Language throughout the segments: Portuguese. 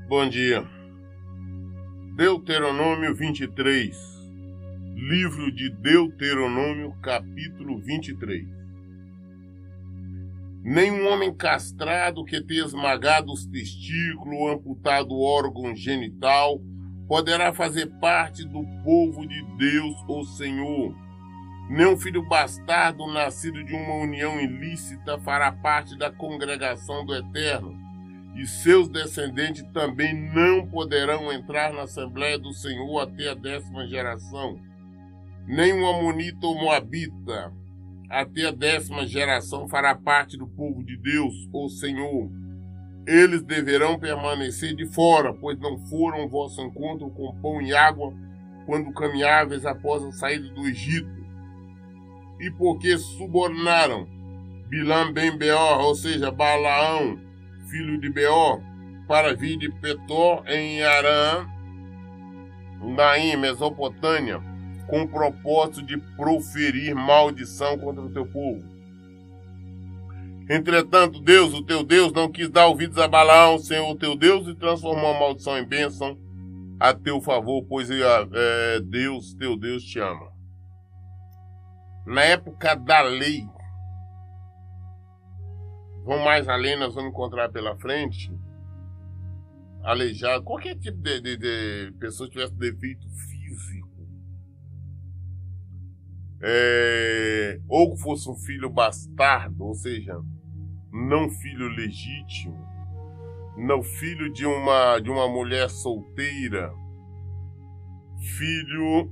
Bom dia. Deuteronômio 23. Livro de Deuteronômio, capítulo 23. Nenhum homem castrado que tenha esmagado os testículos ou amputado o órgão genital poderá fazer parte do povo de Deus, o Senhor. Nenhum filho bastardo nascido de uma união ilícita fará parte da congregação do Eterno, e seus descendentes também não poderão entrar na Assembleia do Senhor até a 10ª geração. Nenhum amonita ou moabita até a 10ª geração fará parte do povo de Deus, o Senhor. Eles deverão permanecer de fora, pois não foram ao vosso encontro com pão e água quando caminháveis após a saída do Egito. E porque subornaram Bilam ben Beor, ou seja, Balaão, filho de Beor, para vir de Petor em Arã, em Mesopotâmia, com o propósito de proferir maldição contra o teu povo. Entretanto, Deus, o teu Deus, não quis dar ouvidos a Balaão, Senhor, o teu Deus, e transformou a maldição em bênção a teu favor, pois Deus, teu Deus, te ama. Na época da lei, vamos mais além, nós vamos encontrar pela frente, aleijado, qualquer tipo de pessoa que tivesse defeito físico, ou que fosse um filho bastardo, ou seja, não filho legítimo, não filho de uma mulher solteira, filho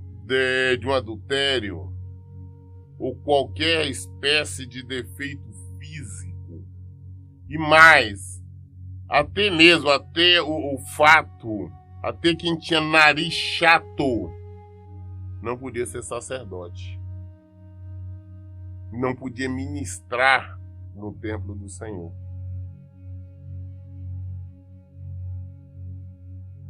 de um adultério, ou qualquer espécie de defeito físico. E mais, até o fato, até quem tinha nariz chato, não podia ser sacerdote. Não podia ministrar no templo do Senhor.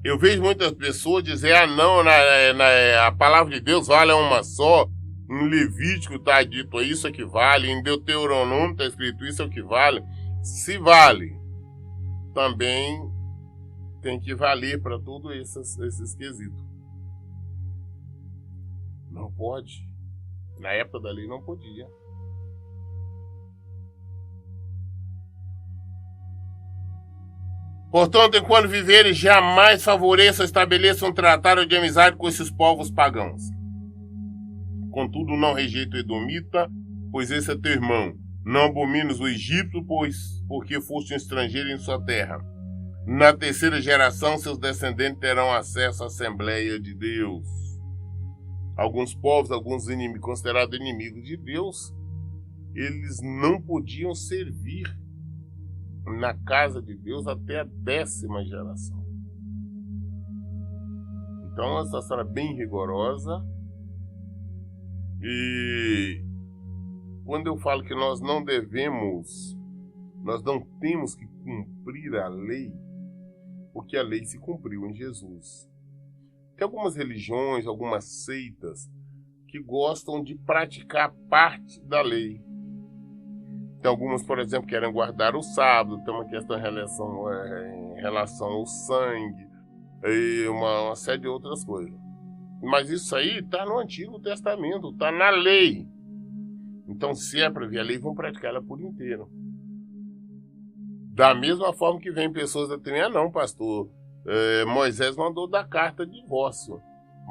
Eu vejo muitas pessoas dizer, a palavra de Deus vale uma só. Em Levítico está dito isso é que vale, em Deuteronômio está escrito isso é o que vale. Se vale, também tem que valer para todos esses quesitos. Não pode. Na época da lei não podia. Portanto, enquanto viverem, jamais favoreçam, estabeleçam um tratado de amizade com esses povos pagãos. Contudo, não rejeita o edomita, pois esse é teu irmão. Não abomines o Egito, porque foste um estrangeiro em sua terra. Na 3ª geração, seus descendentes terão acesso à Assembleia de Deus. Alguns povos, alguns inimigos, considerados inimigos de Deus, eles não podiam servir na casa de Deus até a 10ª geração. Então, é uma situação bem rigorosa. E quando eu falo que nós não temos que cumprir a lei, porque a lei se cumpriu em Jesus. Tem algumas religiões, algumas seitas que gostam de praticar parte da lei. Tem algumas, por exemplo, que querem guardar o sábado, tem uma questão em relação ao sangue, e uma série de outras coisas. Mas isso aí está no Antigo Testamento, está na lei. Então, se é para ver a lei, vão praticar ela por inteiro. Da mesma forma que vem pessoas da tribo, não, pastor, Moisés mandou dar carta de divórcio.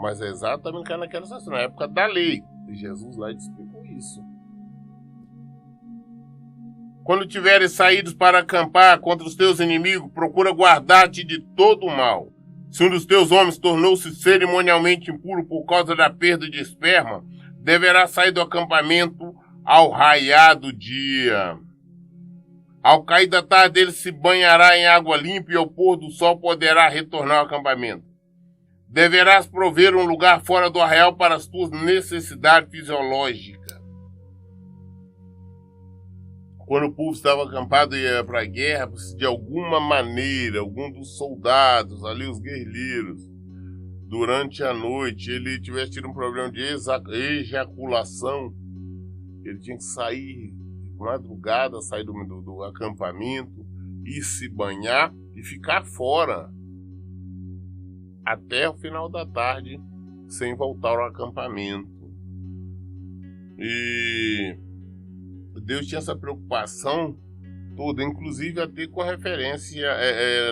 Mas é exatamente naquela situação, na época da lei. E Jesus lá explicou isso. Quando tiveres saídos para acampar contra os teus inimigos, procura guardar-te de todo o mal. Se um dos teus homens tornou-se cerimonialmente impuro por causa da perda de esperma, deverá sair do acampamento ao raiar do dia. Ao cair da tarde, ele se banhará em água limpa e ao pôr do sol poderá retornar ao acampamento. Deverás prover um lugar fora do arraial para as tuas necessidades fisiológicas. Quando o povo estava acampado e ia para a guerra, de alguma maneira, algum dos soldados, ali os guerrilheiros, durante a noite ele tivesse tido um problema de ejaculação, ele tinha que sair de madrugada, sair do acampamento, ir se banhar e ficar fora até o final da tarde sem voltar ao acampamento. E Deus tinha essa preocupação toda, inclusive até com a referência,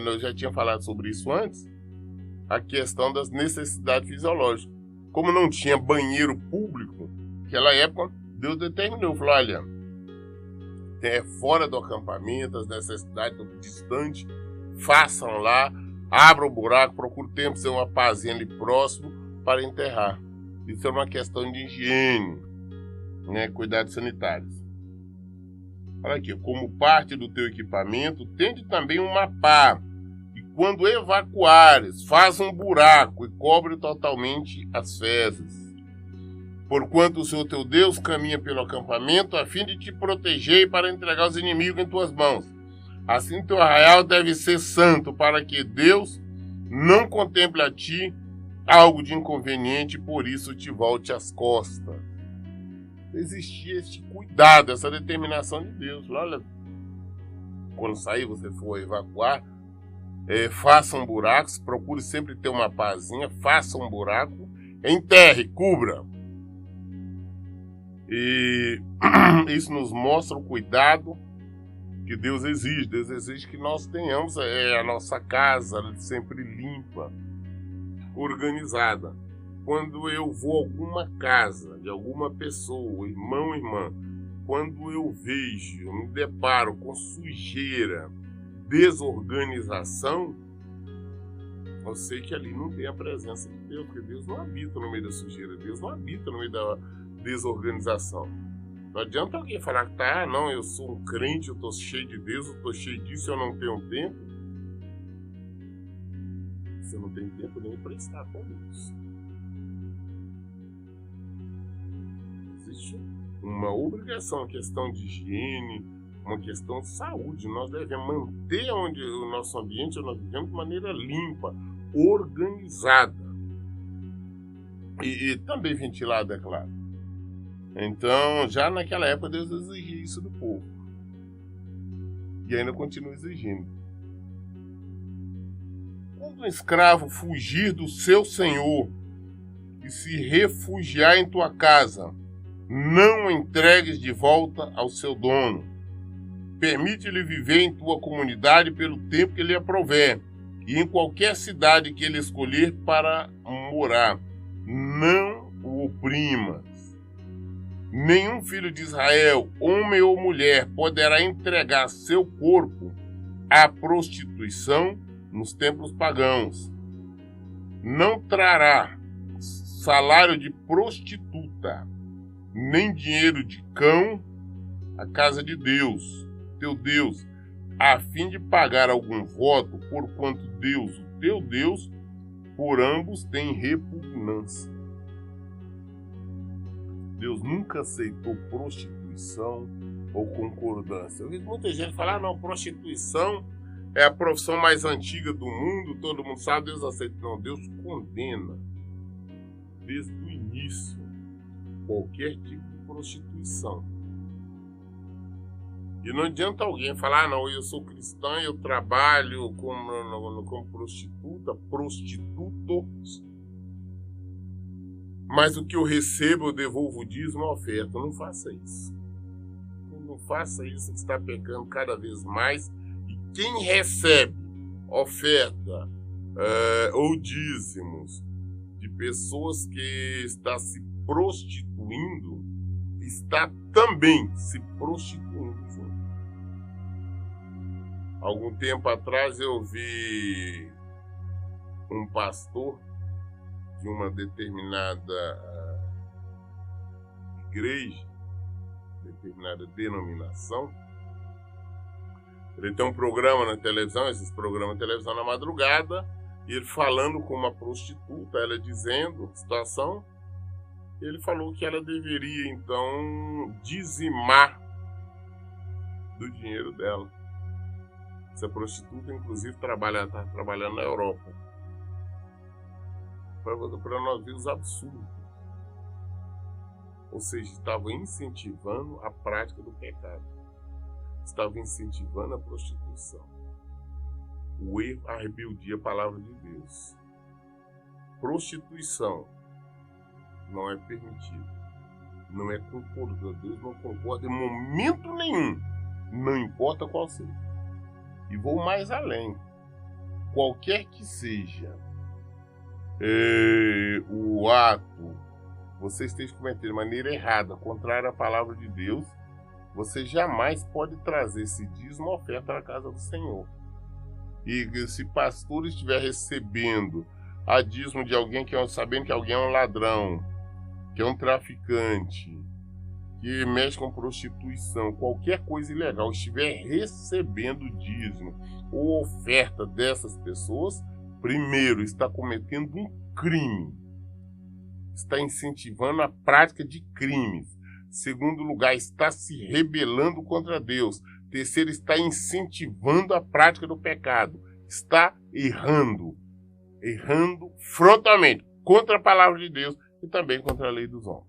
eu já tinha falado sobre isso antes, a questão das necessidades fisiológicas. Como não tinha banheiro público, naquela época, Deus determinou, falou, olha, fora do acampamento, as necessidades estão distantes, façam lá, abram o buraco, procurem tempo ser uma pazinha ali próximo para enterrar. Isso é uma questão de higiene, né, cuidados sanitários. Olha aqui, como parte do teu equipamento, tende também uma pá, e quando evacuares, faz um buraco e cobre totalmente as fezes. Porquanto o Senhor teu Deus caminha pelo acampamento a fim de te proteger e para entregar os inimigos em tuas mãos. Assim teu arraial deve ser santo, para que Deus não contemple a ti algo de inconveniente, por isso te volte as costas. Existia este cuidado, essa determinação de Deus. Olha, quando sair, você for evacuar, façam buracos, procure sempre ter uma pazinha, faça um buraco, enterre, cubra. E isso nos mostra o cuidado que Deus exige. Deus exige que nós tenhamos a nossa casa sempre limpa, organizada. Quando eu vou a alguma casa de alguma pessoa, irmão ou irmã, quando eu vejo, eu me deparo com sujeira, desorganização, eu sei que ali não tem a presença de Deus, porque Deus não habita no meio da sujeira, Deus não habita no meio da desorganização. Não adianta alguém falar que não, eu sou um crente, eu estou cheio de Deus, eu estou cheio disso, eu não tenho tempo. Você não tem tempo nem para estar com Deus. Existe uma obrigação, uma questão de higiene, uma questão de saúde. Nós devemos manter o nosso ambiente, nós vivemos de maneira limpa, organizada e também ventilada, é claro. Então, já naquela época, Deus exigia isso do povo. E ainda continua exigindo. Quando um escravo fugir do seu senhor e se refugiar em tua casa, não o entregues de volta ao seu dono. Permite-lhe viver em tua comunidade pelo tempo que lhe aprouver, e em qualquer cidade que ele escolher para morar. Não o oprimas. Nenhum filho de Israel, homem ou mulher, poderá entregar seu corpo à prostituição nos templos pagãos. Não trará salário de prostituta, nem dinheiro de cão à casa de Deus, teu Deus, a fim de pagar algum voto, porquanto Deus, o teu Deus, por ambos tem repugnância. Deus nunca aceitou prostituição ou concordância. Eu vi muita gente falar, não, prostituição é a profissão mais antiga do mundo, todo mundo sabe, Deus aceita. Não, Deus condena desde o início qualquer tipo de prostituição. E não adianta alguém falar, não, eu sou cristã, eu trabalho como prostituta, prostitutos, mas o que eu recebo eu devolvo o dízimo e a oferta. Não faça isso. Não faça isso, que está pecando cada vez mais. E quem recebe oferta ou dízimos de pessoas que está se prostituindo, está também se prostituindo junto. Algum tempo atrás eu vi um pastor de uma determinada igreja, determinada denominação. Ele tem um programa na televisão, esses programas de televisão na madrugada, e ele falando com uma prostituta, ela dizendo a situação, ele falou que ela deveria então dizimar do dinheiro dela. Essa prostituta, inclusive, está trabalhando na Europa. para nós ver os absurdos. Ou seja, estava incentivando a prática do pecado. Estava incentivando a prostituição. O erro, a rebeldia, a palavra de Deus. Prostituição não é permitido. Não é concordado. Deus não concorda em momento nenhum. Não importa qual seja. E vou mais além. Qualquer que seja o ato você esteja cometendo de maneira errada, contrária à palavra de Deus, você jamais pode trazer esse dízimo ou oferta na casa do Senhor. E se pastor estiver recebendo a dízimo de alguém sabendo que alguém é um ladrão, que é um traficante, que mexe com prostituição, qualquer coisa ilegal, estiver recebendo dízimo ou oferta dessas pessoas, primeiro está cometendo um crime. Está incentivando a prática de crimes. Segundo lugar, está se rebelando contra Deus. Terceiro, está incentivando a prática do pecado. Está errando frontalmente contra a palavra de Deus e também contra a lei dos homens.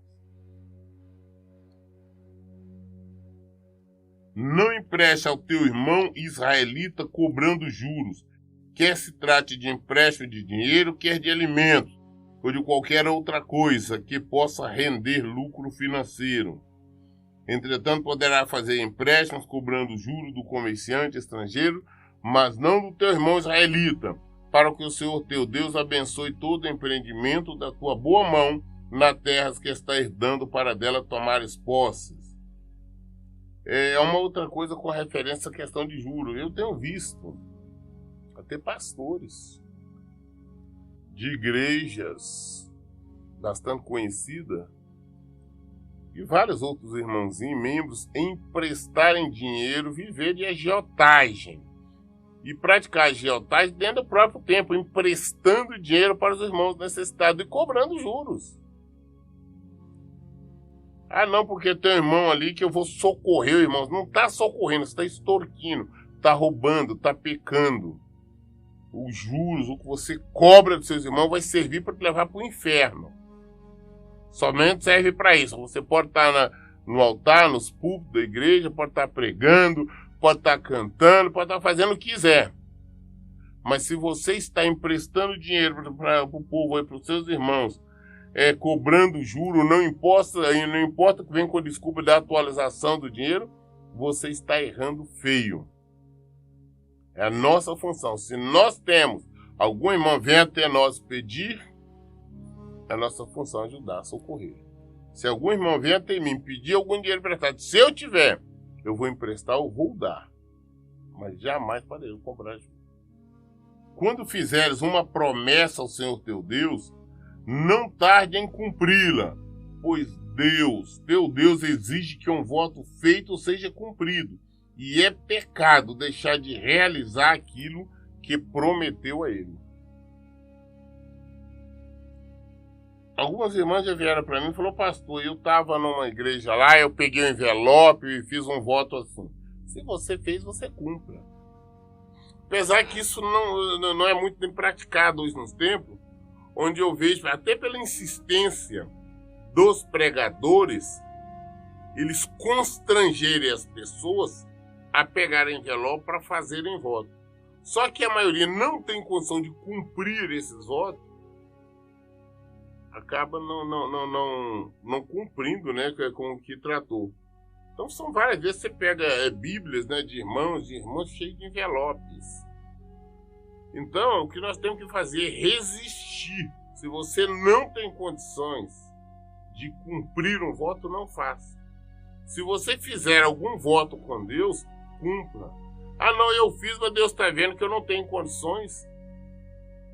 Não empreste ao teu irmão israelita cobrando juros, quer se trate de empréstimo de dinheiro, quer de alimentos, ou de qualquer outra coisa que possa render lucro financeiro. Entretanto, poderá fazer empréstimos cobrando juros do comerciante estrangeiro, mas não do teu irmão israelita, para que o Senhor teu Deus abençoe todo o empreendimento da tua boa mão na terra que está herdando para dela tomares posses. É uma outra coisa com referência à questão de juros. Eu tenho visto até pastores de igrejas bastante conhecidas e vários outros irmãozinhos, membros, emprestarem dinheiro, viver de agiotagem e praticar agiotagem dentro do próprio tempo, emprestando dinheiro para os irmãos necessitados e cobrando juros. Ah, não, porque tem um irmão ali que eu vou socorrer o irmão. Não está socorrendo, você está extorquindo, está roubando, está pecando. Os juros, o que você cobra dos seus irmãos vai servir para te levar para o inferno. Somente serve para isso. Você pode estar no altar, nos púlpitos da igreja, pode estar pregando, pode estar cantando, pode estar fazendo o que quiser. Mas se você está emprestando dinheiro para o povo, para os seus irmãos, cobrando juro, não importa que venha com a desculpa da atualização do dinheiro, você está errando feio. É a nossa função. Se nós temos algum irmão vem até nós pedir, é a nossa função ajudar, socorrer. Se algum irmão vem até mim pedir algum dinheiro emprestado, se eu tiver, eu vou emprestar ou vou dar. Mas jamais para eu cobrar juros. Quando fizeres uma promessa ao Senhor teu Deus, não tarde em cumpri-la, pois Deus, teu Deus, exige que um voto feito seja cumprido, e é pecado deixar de realizar aquilo que prometeu a ele. Algumas irmãs já vieram para mim e falaram: pastor, eu estava numa igreja lá, eu peguei um envelope e fiz um voto assim. Se você fez, você cumpra. Apesar que isso não é muito bem praticado hoje nos tempos, onde eu vejo, até pela insistência dos pregadores, eles constrangerem as pessoas a pegarem envelope para fazerem voto. Só que a maioria não tem condição de cumprir esses votos, acaba não cumprindo, né, com o que tratou. Então são várias vezes você pega bíblias, né, de irmãos cheios de envelopes. Então o que nós temos que fazer é resistir. Se você não tem condições de cumprir um voto, não faça. Se você fizer algum voto com Deus, cumpra. Ah, não, eu fiz, mas Deus está vendo que eu não tenho condições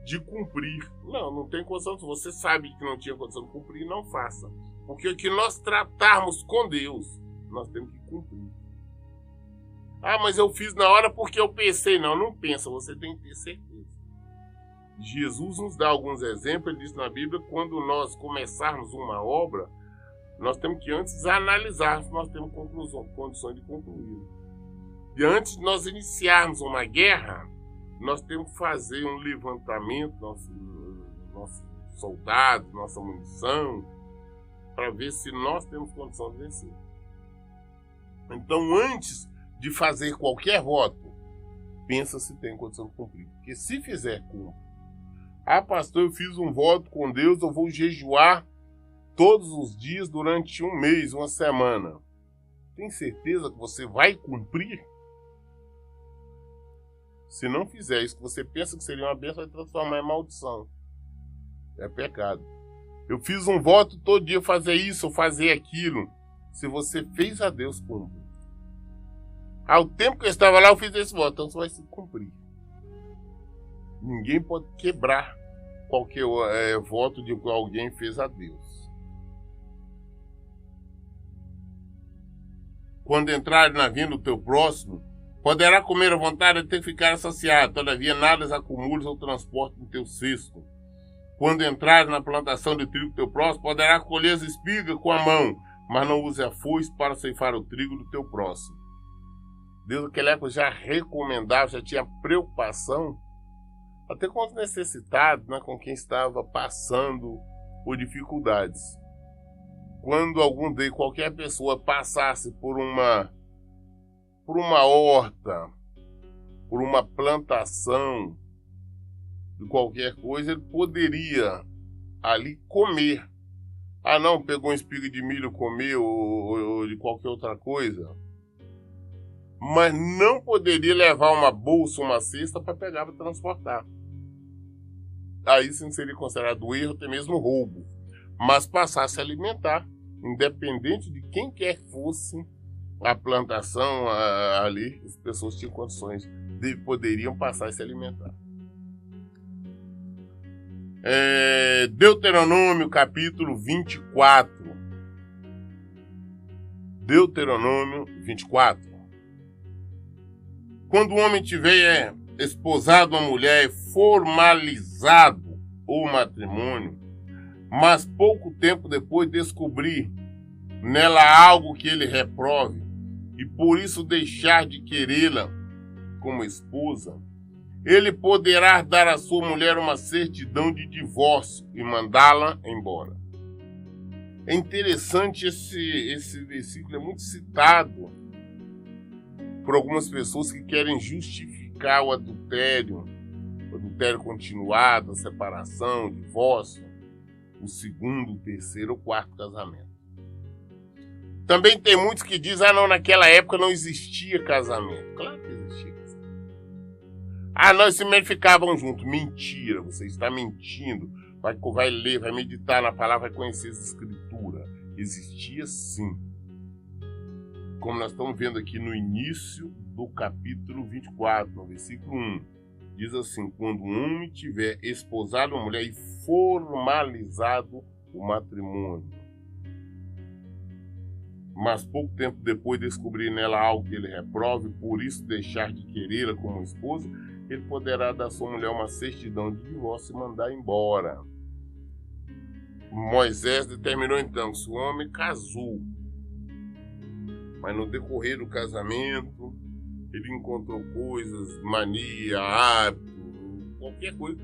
de cumprir. Não tem condição. Se você sabe que não tinha condição de cumprir, não faça. Porque o que nós tratarmos com Deus, nós temos que cumprir. Ah, mas eu fiz na hora porque eu pensei. Não pensa, você tem que ter certeza. Jesus nos dá alguns exemplos, ele diz na Bíblia, quando nós começarmos uma obra, nós temos que antes analisar se nós temos condições de concluir. E antes de nós iniciarmos uma guerra, nós temos que fazer um levantamento, nós soldados, nossa munição, para ver se nós temos condição de vencer. Então, antes de fazer qualquer voto, pensa se tem condição de cumprir. Porque se fizer, cumpre. Ah, pastor, eu fiz um voto com Deus, eu vou jejuar todos os dias durante um mês, uma semana. Tem certeza que você vai cumprir? Se não fizer isso que você pensa que seria uma bênção, vai transformar em maldição. É pecado. Eu fiz um voto todo dia fazer isso ou fazer aquilo. Se você fez a Deus, cumpre. Ao tempo que eu estava lá, eu fiz esse voto, então você vai se cumprir. Ninguém pode quebrar qualquer voto de que alguém fez a Deus. Quando entrar na vinha do teu próximo, poderá comer à vontade até ficar saciado, todavia nada acumules ou transporte no teu cesto. Quando entrar na plantação de trigo do teu próximo, poderá colher as espigas com a mão, mas não use a foice para ceifar o trigo do teu próximo. Deus, naquela época, já recomendava, já tinha preocupação, até com os necessitados, né, com quem estava passando por dificuldades. Quando qualquer pessoa passasse por uma horta, por uma plantação de qualquer coisa, ele poderia ali comer. Ah, não, pegou um espiga de milho, comeu, ou de qualquer outra coisa. Mas não poderia levar uma bolsa, uma cesta para pegar para transportar. Aí sim seria considerado erro, até mesmo roubo. Mas passar a se alimentar, independente de quem quer que fosse a plantação ali, as pessoas tinham condições poderiam passar a se alimentar. Deuteronômio capítulo 24. Deuteronômio 24. Quando o homem tiver esposado uma mulher e formalizado o matrimônio, mas pouco tempo depois descobrir nela algo que ele reprove, e por isso deixar de querê-la como esposa, ele poderá dar à sua mulher uma certidão de divórcio e mandá-la embora. É interessante esse versículo, é muito citado por algumas pessoas que querem justificar o adultério continuado, a separação, o divórcio, o segundo, o terceiro ou quarto casamento. Também tem muitos que dizem, não, naquela época não existia casamento. Claro que existia casamento. Não, esses meninos ficavam juntos. Mentira, você está mentindo. Vai ler, vai meditar na palavra, vai conhecer as escrituras. Existia sim. Como nós estamos vendo aqui no início do capítulo 24, no versículo 1. Diz assim, quando um homem tiver esposado uma mulher e formalizado o matrimônio, mas pouco tempo depois descobrir nela algo que ele reprove, por isso deixar de querê-la como esposa, ele poderá dar à sua mulher uma certidão de divórcio e mandar embora. Moisés determinou então que se o homem casou, mas no decorrer do casamento ele encontrou coisas, mania, hábito, qualquer coisa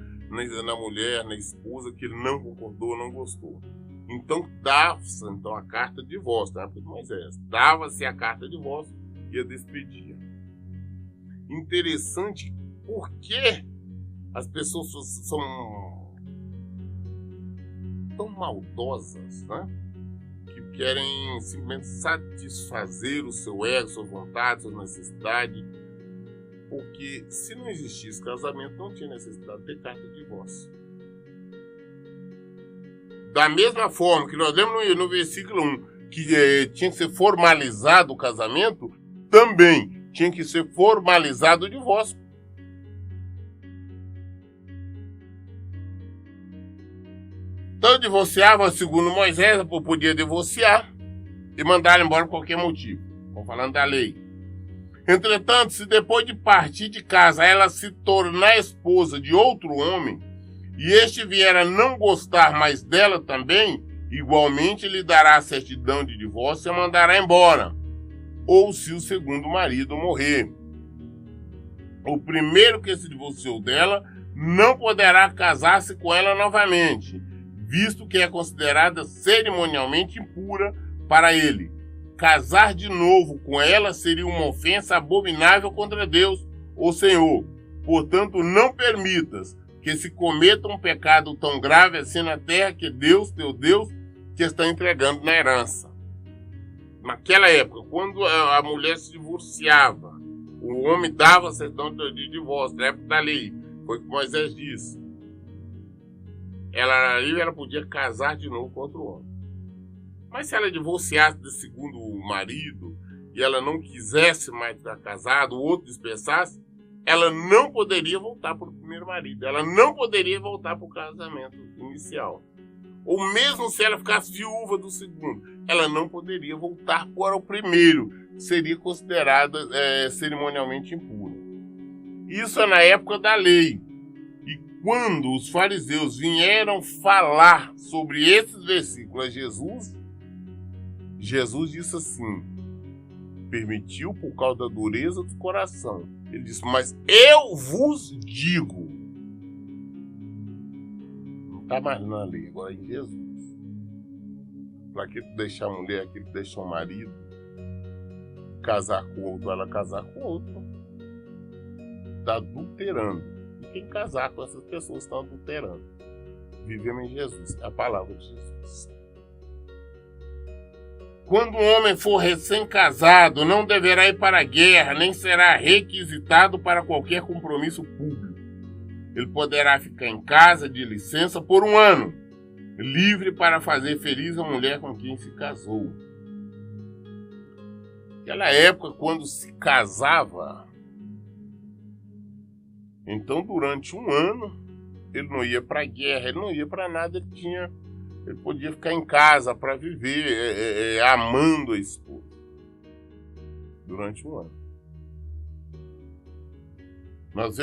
na mulher, na esposa, que ele não concordou, não gostou. Então dava-se a carta de divórcio, na época de Moisés. Dava-se a carta de divórcio e a despedia. Interessante porque as pessoas são tão maldosas, né? Que querem simplesmente satisfazer o seu ego, sua vontade, sua necessidade. Porque se não existisse casamento, não tinha necessidade de ter carta de divórcio. Da mesma forma que nós lemos no versículo 1 que tinha que ser formalizado o casamento, também tinha que ser formalizado o divórcio. Então divorciava, segundo Moisés, podia divorciar e mandar embora por qualquer motivo. Estamos falando da lei. Entretanto, se depois de partir de casa ela se tornar esposa de outro homem, e este vier a não gostar mais dela também, igualmente lhe dará a certidão de divórcio e a mandará embora. Ou se o segundo marido morrer. O primeiro que se divorciou dela não poderá casar-se com ela novamente. visto que é considerada cerimonialmente impura para ele. Casar de novo com ela seria uma ofensa abominável contra Deus, o Senhor. Portanto, não permitas que se cometa um pecado tão grave assim na terra que Deus, teu Deus, te está entregando na herança. Naquela época, quando a mulher se divorciava, o homem dava certidão de divórcio, na época da lei, foi o que Moisés disse. Ela podia casar de novo com outro homem. Mas se ela divorciasse do segundo marido e ela não quisesse mais estar casada, o outro dispensasse, ela não poderia voltar para o primeiro marido. Ela não poderia voltar para o casamento inicial. Ou mesmo se ela ficasse viúva do segundo, ela não poderia voltar para o primeiro. Seria considerada cerimonialmente impura. Isso é na época da lei. E quando os fariseus vieram falar sobre esses versículos a Jesus disse assim, permitiu por causa da dureza do coração. Ele disse, mas eu vos digo. Não está mais na lei, agora é em Jesus. Para que tu deixar a mulher, aquele que deixou o marido, casar com outro, ela casar com outro. Está adulterando. E quem casar com essas pessoas está adulterando. Vivemos em Jesus, é a palavra de Jesus. Quando o homem for recém-casado, não deverá ir para a guerra, nem será requisitado para qualquer compromisso público. Ele poderá ficar em casa de licença por 1 ano, livre para fazer feliz a mulher com quem se casou. Naquela época, quando se casava, então durante 1 ano, ele não ia para a guerra, ele não ia para nada, ele podia ficar em casa para viver amando a esposa durante 1 ano. Nós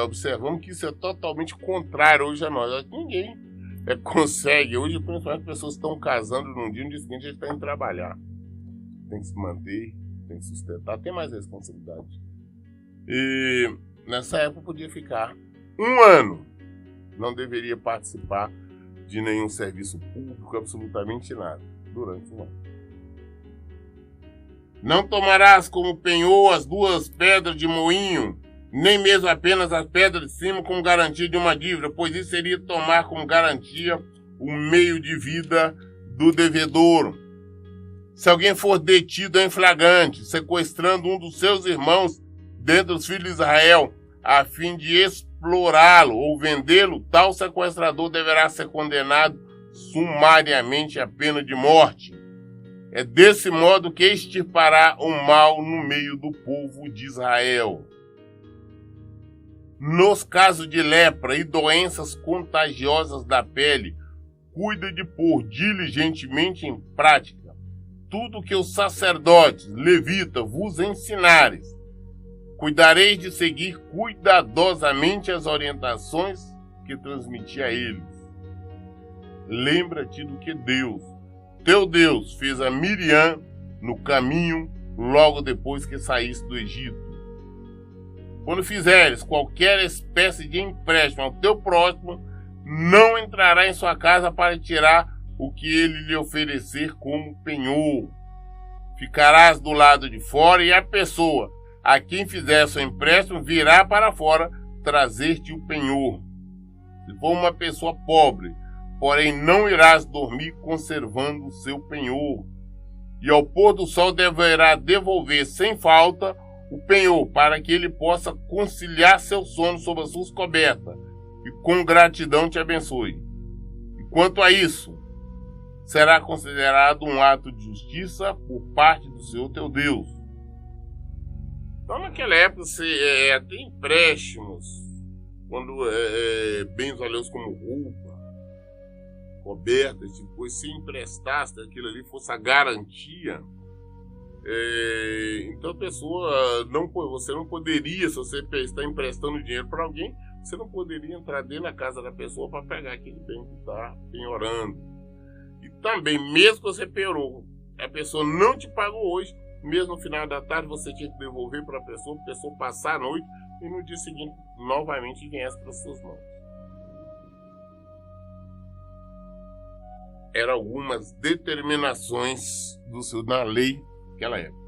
observamos que isso é totalmente contrário hoje a nós. Ninguém consegue. Hoje, principalmente, as pessoas estão casando num dia, no dia seguinte, eles têm que trabalhar. Tem que se manter, tem que sustentar, tem mais responsabilidade. E nessa época podia ficar 1 ano. Não deveria participar de nenhum serviço público, absolutamente nada, durante 1 ano. Não tomarás como penhor as 2 pedras de moinho, nem mesmo apenas as pedras de cima como garantia de uma dívida, pois isso seria tomar como garantia o meio de vida do devedor. Se alguém for detido em flagrante, sequestrando um dos seus irmãos dentre os filhos de Israel, a fim de explorá-lo ou vendê-lo, tal sequestrador deverá ser condenado sumariamente à pena de morte. É desse modo que extirpará o mal no meio do povo de Israel. Nos casos de lepra e doenças contagiosas da pele, cuida de pôr diligentemente em prática tudo que os sacerdotes, levitas, vos ensinares. Cuidareis de seguir cuidadosamente as orientações que transmiti a eles. Lembra-te do que Deus, teu Deus, fez a Miriam no caminho logo depois que saísse do Egito. Quando fizeres qualquer espécie de empréstimo ao teu próximo, não entrará em sua casa para tirar o que ele lhe oferecer como penhor. Ficarás do lado de fora e a pessoa a quem fizer seu empréstimo virá para fora trazer-te o penhor. Se for uma pessoa pobre, porém não irás dormir conservando o seu penhor. E ao pôr do sol deverá devolver sem falta o penhor, para que ele possa conciliar seu sono sob as suas cobertas, e com gratidão te abençoe. E quanto a isso, será considerado um ato de justiça por parte do Senhor teu Deus. Então, naquela época, até empréstimos, quando bens valiosos como roupa, cobertas, depois se emprestasse aquilo ali, fosse a garantia, então a pessoa, você não poderia, se você está emprestando dinheiro para alguém, você não poderia entrar dentro da casa da pessoa para pegar aquele bem que está penhorando. E também, mesmo que você penhorou, a pessoa não te pagou hoje, mesmo no final da tarde você tinha que devolver para a pessoa passar a noite e no dia seguinte novamente viesse para as suas mãos. eram algumas determinações na lei daquela época.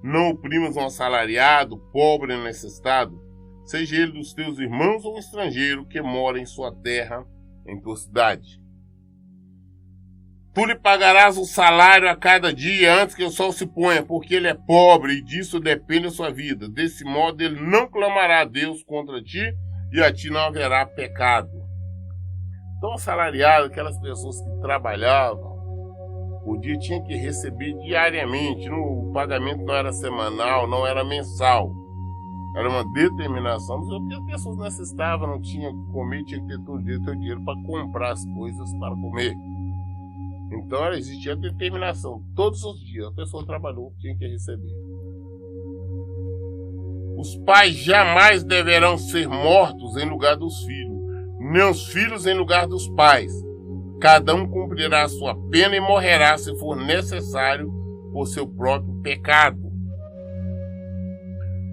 Não oprimas um assalariado, pobre e necessitado, seja ele dos teus irmãos ou um estrangeiro que mora em sua terra, em tua cidade. Tu lhe pagarás o salário a cada dia antes que o sol se ponha, porque ele é pobre e disso depende a sua vida. Desse modo ele não clamará a Deus contra ti e a ti não haverá pecado. Então, assalariado, aquelas pessoas que trabalhavam, o dia tinha que receber diariamente. O pagamento não era semanal, não era mensal. Era uma determinação, porque as pessoas necessitavam, não tinham o que comer, tinha que ter todo dia teu dinheiro para comprar as coisas para comer. Então existia a determinação. Todos os dias a pessoa trabalhou, tinha que receber. Os pais jamais deverão ser mortos em lugar dos filhos, nem os filhos em lugar dos pais. Cada um cumprirá a sua pena e morrerá se for necessário por seu próprio pecado.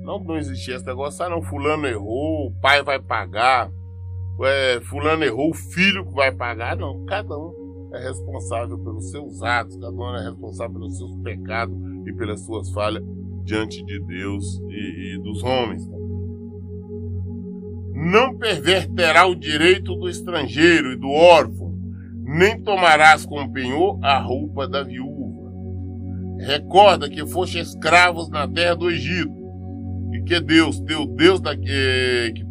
Não existia esse negócio, não, fulano errou, o pai vai pagar, fulano errou, o filho que vai pagar. Não, cada um é responsável pelos seus atos, cada um é responsável pelos seus pecados e pelas suas falhas diante de Deus e dos homens. Não perverterá o direito do estrangeiro e do órfão, nem tomarás como penhor a roupa da viúva. Recorda que foste escravos na terra do Egito, e que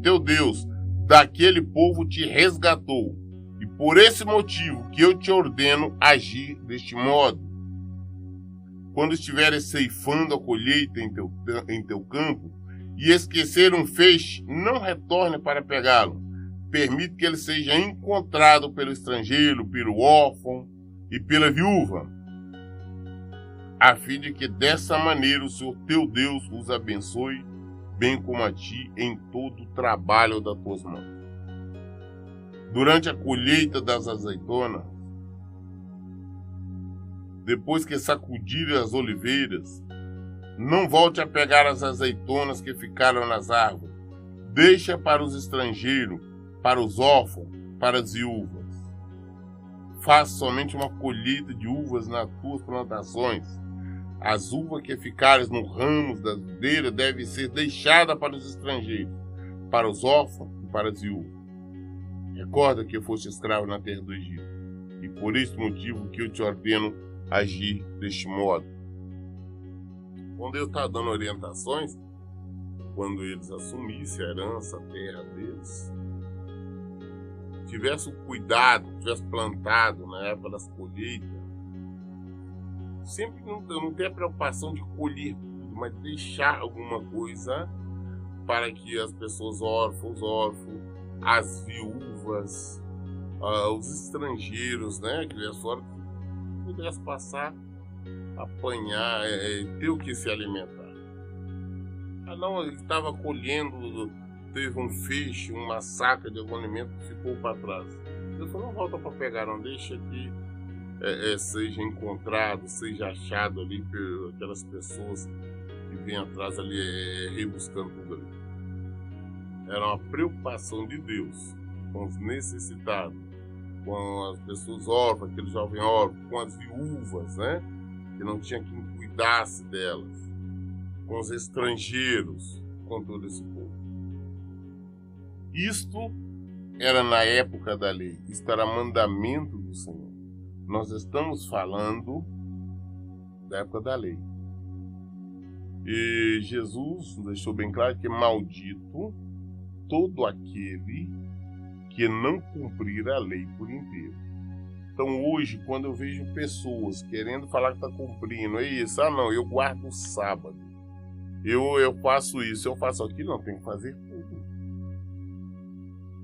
teu Deus daquele povo te resgatou. E por esse motivo que eu te ordeno agir deste modo. Quando estiveres ceifando a colheita em teu campo, e esquecer um feixe, não retorne para pegá-lo. Permite que ele seja encontrado pelo estrangeiro, pelo órfão e pela viúva, a fim de que dessa maneira o Senhor teu Deus os abençoe, bem como a ti em todo o trabalho das tuas mãos. Durante a colheita das azeitonas, depois que sacudirem as oliveiras, não volte a pegar as azeitonas que ficaram nas árvores. Deixa para os estrangeiros, para os órfãos, para as viúvas. Faça somente uma colheita de uvas nas tuas plantações. As uvas que ficarem nos ramos da videira devem ser deixadas para os estrangeiros, para os órfãos e para as viúvas. Recorda que foste escravo na terra do Egito, e por este motivo que eu te ordeno agir deste modo. Quando Deus está dando orientações, quando eles assumissem a herança, a terra deles, tivesse o cuidado, tivesse plantado na época das colheitas, sempre não ter a preocupação de colher tudo, mas deixar alguma coisa para que as pessoas órfãos, as viúvas, os estrangeiros, que viessem fora, pudessem passar, apanhar, ter o que se alimentar. Não, ele estava colhendo, teve um feixe, uma saca de algum alimento que ficou para trás. Deus falou, não volta para pegar, não, deixa que seja encontrado, seja achado ali por aquelas pessoas que vêm atrás ali, rebuscando tudo ali. Era uma preocupação de Deus com os necessitados, com as pessoas órfãs, aquele jovem órfão, com as viúvas, que não tinha quem cuidasse delas, com os estrangeiros, com todo esse povo. Isto era na época da lei, isto era mandamento do Senhor. Nós estamos falando da época da lei. E Jesus deixou bem claro que maldito todo aquele que não cumprir a lei por inteiro. Então hoje, quando eu vejo pessoas querendo falar que está cumprindo, é isso, não, eu guardo o sábado, eu faço isso, eu faço aquilo, não, tem que fazer tudo.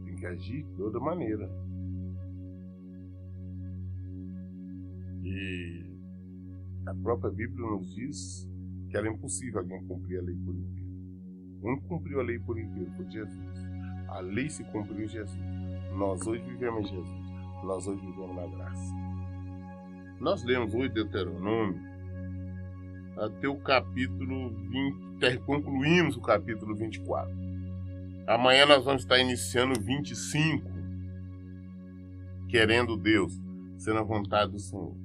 Tem que agir de toda maneira. E a própria Bíblia nos diz que era impossível alguém cumprir a lei por inteiro. Um cumpriu a lei por inteiro, foi Jesus. A lei se cumpriu em Jesus. Nós hoje vivemos em Jesus. Nós hoje vivemos na graça. Nós lemos hoje Deuteronômio até o capítulo 20, concluímos o capítulo 24. Amanhã nós vamos estar iniciando o 25, querendo Deus, sendo a vontade do Senhor.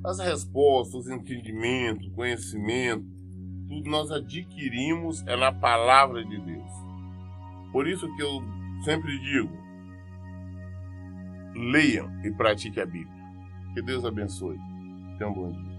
As respostas, o entendimento, o conhecimento, tudo nós adquirimos na palavra de Deus. Por isso que eu sempre digo, leiam e pratiquem a Bíblia. Que Deus abençoe. Tenham um bom dia.